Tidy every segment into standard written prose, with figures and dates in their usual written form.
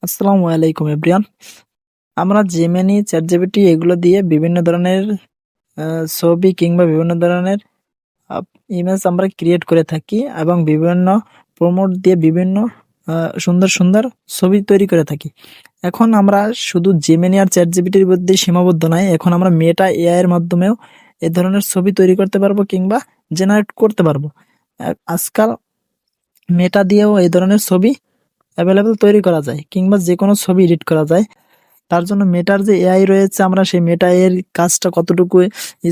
আসসালামু আলাইকুম এভরিওয়ান। আমরা জেমিনি, চ্যাটজিপিটি এগুলো দিয়ে বিভিন্ন ধরনের ছবি কিংবা বিভিন্ন ধরনের ইমেজ আমরা ক্রিয়েট করে থাকি এবং বিভিন্ন প্রমোট দিয়ে বিভিন্ন সুন্দর সুন্দর ছবি তৈরি করে থাকি। এখন আমরা শুধু জেমিনি আর চ্যাটজিপিটির মধ্যে সীমাবদ্ধ নয়, এখন আমরা মেটা এআই এর মাধ্যমেও এই ধরনের ছবি তৈরি করতে পারবো কিংবা জেনারেট করতে পারবো। আজকাল মেটা দিয়েও এই ধরনের ছবি অ্যাভেলেবেল তৈরি করা যায় কিংবা যে কোনো ছবি এডিট করা যায়। তার জন্য মেটার যে এআই রয়েছে, আমরা সেই মেটা এর কাজটা কতটুকু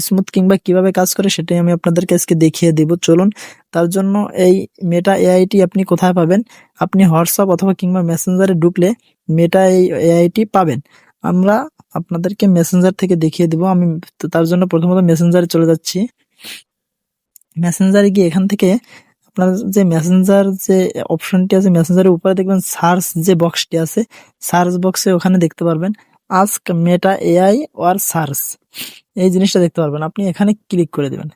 স্মুথ কিংবা কিভাবে কাজ করে সেটাই আমি আপনাদেরকে আজকে দেখিয়ে দিব। চলুন, তার জন্য এই মেটা এআইটি আপনি কোথায় পাবেন? আপনি হোয়াটসঅ্যাপ অথবা কিংবা মেসেঞ্জারে ঢুকলে মেটা এই এআইটি পাবেন। আমরা আপনাদেরকে মেসেঞ্জার থেকে দেখিয়ে দিব। আমি তার জন্য প্রথমত মেসেঞ্জারে চলে যাচ্ছি। মেসেঞ্জারে গিয়ে এখান থেকে আপনার যে মেসেঞ্জার যে অপশনটি আছে, মেসেঞ্জারের উপরে দেখবেন সার্চ যে বক্সটি আছে, সার্চ বক্সে ওখানে দেখতে পারবেন আস্ক মেটা এআই ওর সার্চ, এই জিনিসটা দেখতে পারবেন। আপনি এখানে ক্লিক করে দেবেন।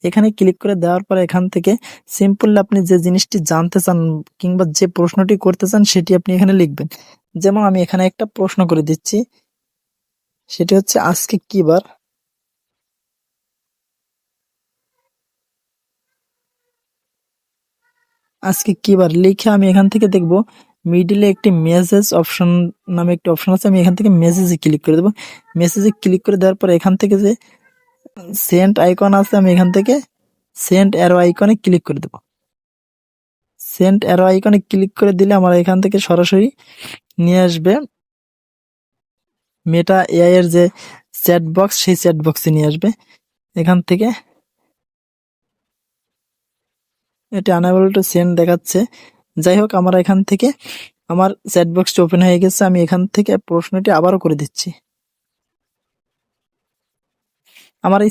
এখানে ক্লিক করে দেওয়ার পরে এখান থেকে সিম্পলি আপনি যে জিনিসটি জানতে চান কিংবা যে প্রশ্নটি করতে চান সেটি আপনি এখানে লিখবেন। যেমন আমি এখানে একটা প্রশ্ন করে দিচ্ছি, সেটি হচ্ছে আজকে কি বার। আজকে কি বার লিখে আমি এখান থেকে দেখব মিডিলে একটি মেসেজ অপশন নামে একটি অপশন আছে। আমি এখান থেকে মেসেজে ক্লিক করে দেবো। মেসেজে ক্লিক করে দেওয়ার পর এখান থেকে যে সেন্ড আইকন আছে, আমি এখান থেকে সেন্ড অ্যারো আইকনে ক্লিক করে দেবো। সেন্ড অ্যারো আইকনে ক্লিক করে দিলে আমার এখান থেকে সরাসরি নিয়ে আসবে মেটা এআই এর যে চ্যাট বক্স, সেই চ্যাট বক্সে নিয়ে আসবে। এখান থেকে এটা আনএবল টু সেন্ড দেখাচ্ছে। যাই হোক, আমার এখান থেকে আমার চ্যাট বক্সটি ওপেন হয়ে গেছে। আমি এখান থেকে প্রশ্নটি আবারও করে দিচ্ছি। আমার এই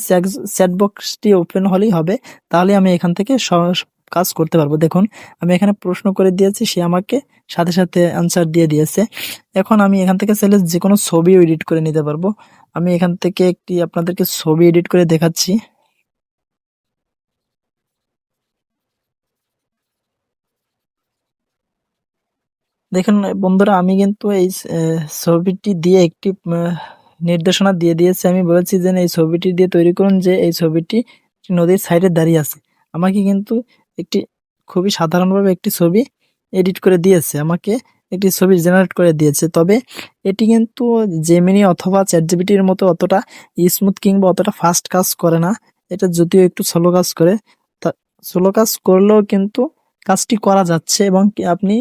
চ্যাট বক্সটি ওপেন হলেই হবে, তাহলে আমি এখান থেকে কাজ করতে পারবো। দেখুন, আমি এখানে প্রশ্ন করে দিয়েছি, সে আমাকে সাথে সাথে অ্যান্সার দিয়ে দিয়েছে। এখন আমি এখান থেকে চাইলে যে কোনো ছবিও এডিট করে নিতে পারবো। আমি এখান থেকে একটি আপনাদেরকে ছবি এডিট করে দেখাচ্ছি। দেখুন বন্ধুরা, আমি কিন্তু এই ছবিটি দিয়ে একটি নির্দেশনা দিয়ে দিয়েছি। আমি বলেছি যে এই ছবিটি দিয়ে তৈরি করুন, যে এই ছবিটি নদীর সাইডে দাঁড়িয়ে আছে। আমাকে কিন্তু একটি খুবই সাধারণভাবে একটি ছবি এডিট করে দিয়েছে, আমাকে একটি ছবি জেনারেট করে দিয়েছে। তবে এটি কিন্তু জেমিনি অথবা চ্যাটজিপিটির মতো অতটা স্মুথ কিংবা অতটা ফাস্ট কাজ করে না। এটা যদিও একটু স্লো কাজ করে, তা স্লো কাজ করলেও কিন্তু কাজটি করা যাচ্ছে এবং আপনি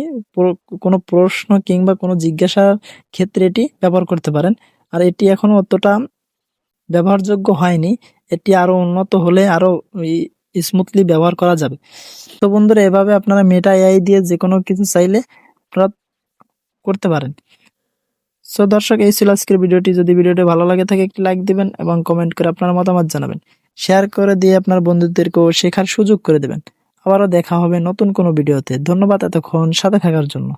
কোনো প্রশ্ন কিংবা কোনো জিজ্ঞাসার ক্ষেত্রে এটি ব্যবহার করতে পারেন। আর এটি এখনো অতটা ব্যবহারযোগ্য হয়নি। এটি আরো উন্নত হলে আরো স্মুথলি ব্যবহার করা যাবে। তো বন্ধুরা, এভাবে আপনারা মেটা এআই দিয়ে যে কোনো কিছু চাইলে আপনারা করতে পারেন। সো দর্শক, এই ছিল আজকের ভিডিওটি। যদি ভিডিওটি ভালো লাগে থাকে একটি লাইক দিবেন এবং কমেন্ট করে আপনার মতামত জানাবেন। শেয়ার করে দিয়ে আপনার বন্ধুদেরকেও শেখার সুযোগ করে দেবেন। আবারও দেখা হবে নতুন কোনো ভিডিওতে। ধন্যবাদ এতক্ষণ সাথে থাকার জন্য।